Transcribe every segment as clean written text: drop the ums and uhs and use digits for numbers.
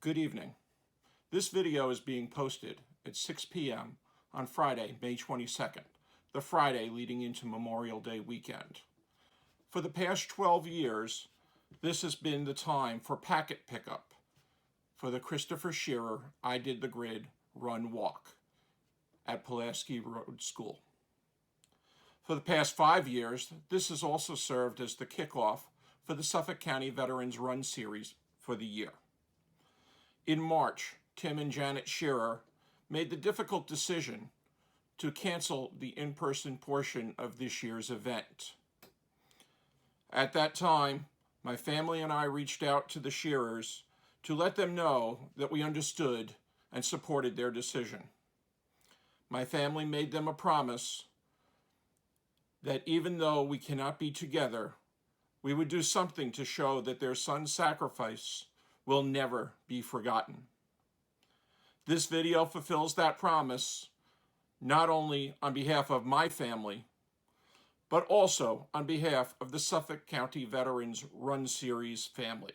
Good evening. This video is being posted at 6 p.m. on Friday, May 22nd, the Friday leading into Memorial Day weekend. For the past 12 years, this has been the time for packet pickup for the Christopher Shearer I Did the Grid Run Walk at Pulaski Road School. For the past 5 years, this has also served as the kickoff for the Suffolk County Veterans Run Series for the year. In March, Tim and Janet Shearer made the difficult decision to cancel the in-person portion of this year's event. At that time, my family and I reached out to the Shearers to let them know that we understood and supported their decision. My family made them a promise that even though we cannot be together, we would do something to show that their son's sacrifice will never be forgotten. This video fulfills that promise, not only on behalf of my family, but also on behalf of the Suffolk County Veterans Run Series family.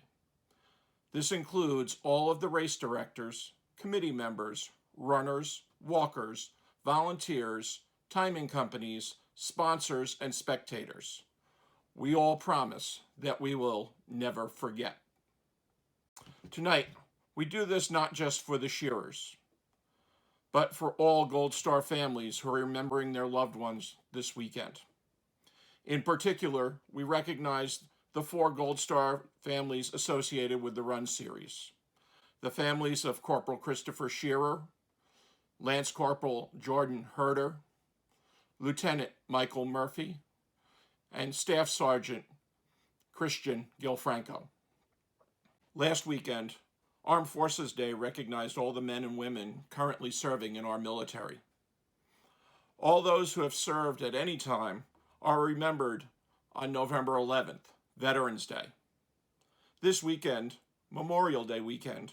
This includes all of the race directors, committee members, runners, walkers, volunteers, timing companies, sponsors, and spectators. We all promise that we will never forget. Tonight, we do this not just for the Shearers, but for all Gold Star families who are remembering their loved ones this weekend. In particular, we recognize the 4 Gold Star families associated with the Run Series. The families of Corporal Christopher Shearer, Lance Corporal Jordan Herder, Lieutenant Michael Murphy, and Staff Sergeant Christian Gilfranco. Last weekend, Armed Forces Day recognized all the men and women currently serving in our military. All those who have served at any time are remembered on November 11th, Veterans Day. This weekend, Memorial Day weekend,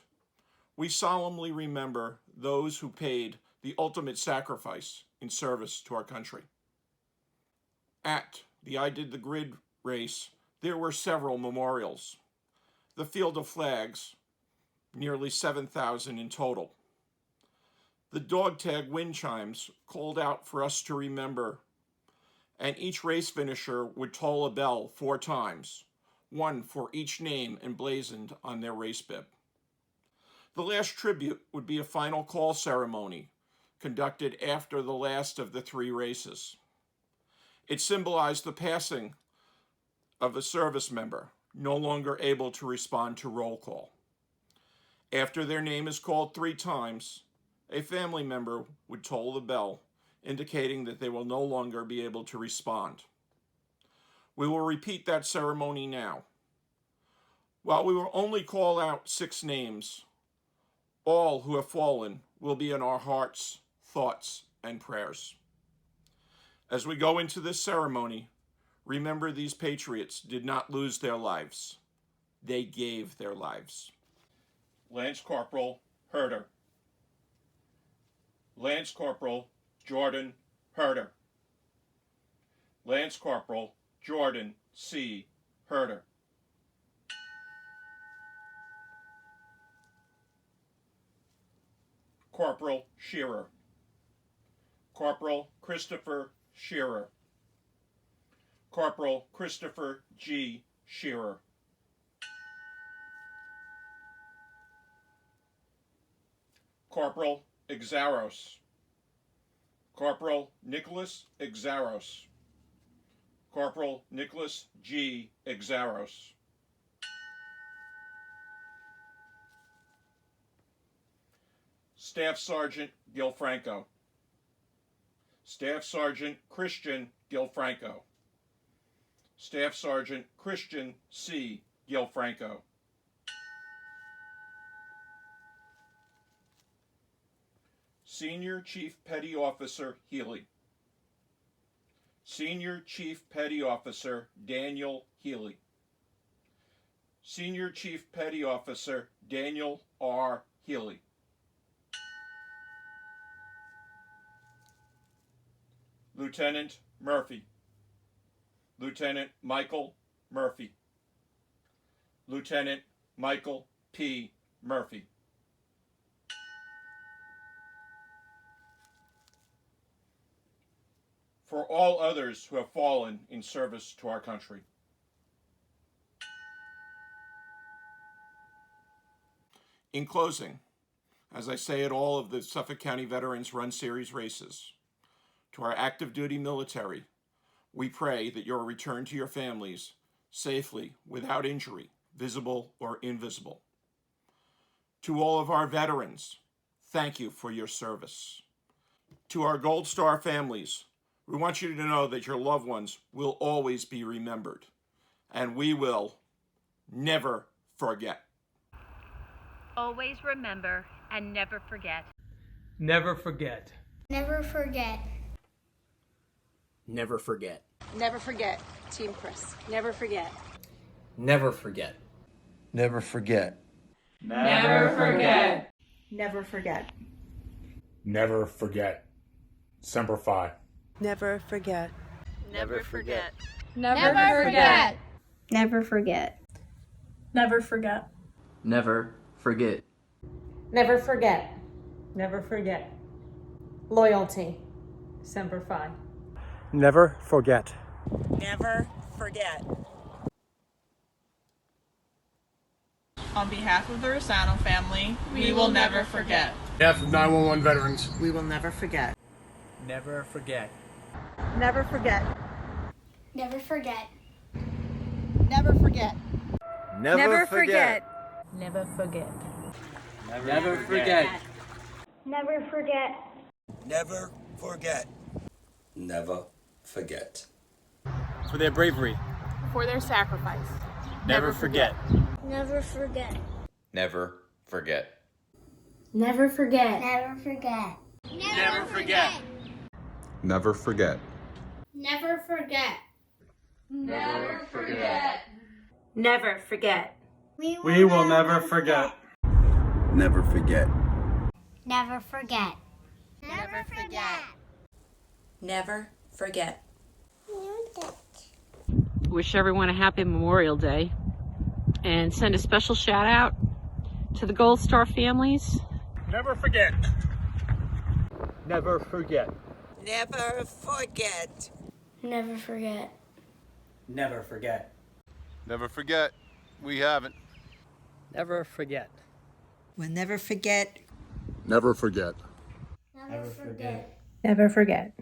we solemnly remember those who paid the ultimate sacrifice in service to our country. At the I Did the Grid race, there were several memorials. The Field of Flags, nearly 7,000 in total. The dog tag wind chimes called out for us to remember, and each race finisher would toll a bell 4 times, one for each name emblazoned on their race bib. The last tribute would be a final call ceremony conducted after the last of the 3 races. It symbolized the passing of a service member no longer able to respond to roll call. After their name is called 3 times, a family member would toll the bell, indicating that they will no longer be able to respond. We will repeat that ceremony now. While we will only call out 6 names, all who have fallen will be in our hearts, thoughts, and prayers. As we go into this ceremony, remember these patriots did not lose their lives. They gave their lives. Lance Corporal Herder. Lance Corporal Jordan Herder. Lance Corporal Jordan C. Herder. Corporal Shearer. Corporal Christopher Shearer. Corporal Christopher G. Shearer. Corporal Exaros. Corporal Nicholas Exaros. Corporal Nicholas G. Exaros. Staff Sergeant Gilfranco. Staff Sergeant Christian Gilfranco. Staff Sergeant Christian C. Gilfranco. Senior Chief Petty Officer Healy. Senior Chief Petty Officer Daniel Healy. Senior Chief Petty Officer Daniel R. Healy. Lieutenant Murphy. Lieutenant Michael Murphy. Lieutenant Michael P. Murphy. for all others who have fallen in service to our country. In closing, as I say at all of the Suffolk County Veterans Run Series races, to our active duty military, we pray that your return to your families safely, without injury, visible or invisible. To all of our veterans, thank you for your service. To our Gold Star families, we want you to know that your loved ones will always be remembered, and we will never forget. Always remember and never forget. Never forget. Never forget. Never forget. Never forget, Team Chris. Never forget. Never forget. Never forget. Never forget. Never forget. Never forget. Semper Fi. Never forget. Never forget. Never forget. Never forget. Never forget. Never forget. Never forget. Never forget. Loyalty. Semper Fi. Never forget. Never forget. On behalf of the Rosano family, we will never forget. On behalf of 911 veterans, We will never forget. Never forget. Never forget. Never forget. Never forget. Never forget. Never forget. Never forget. Never forget. Never forget. Never forget. For their bravery. For their sacrifice. Never forget. Never forget. Never forget. Never forget. Never forget. Never forget. Never forget. Never forget. Never forget. Never forget. We will never forget. Never forget. Never forget. Never forget. Never forget. Wish everyone a happy Memorial Day and send a special shout out to the Gold Star families. Never forget. Never forget. Never forget. Never forget. Never forget. never forget. We haven't. Never forget. We'll never forget. Never forget. Never forget. Never forget.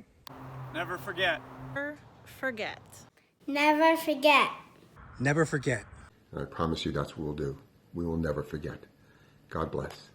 Never forget. Never forget. Never forget. Never forget. I promise you that's what we'll do. We will never forget. God bless.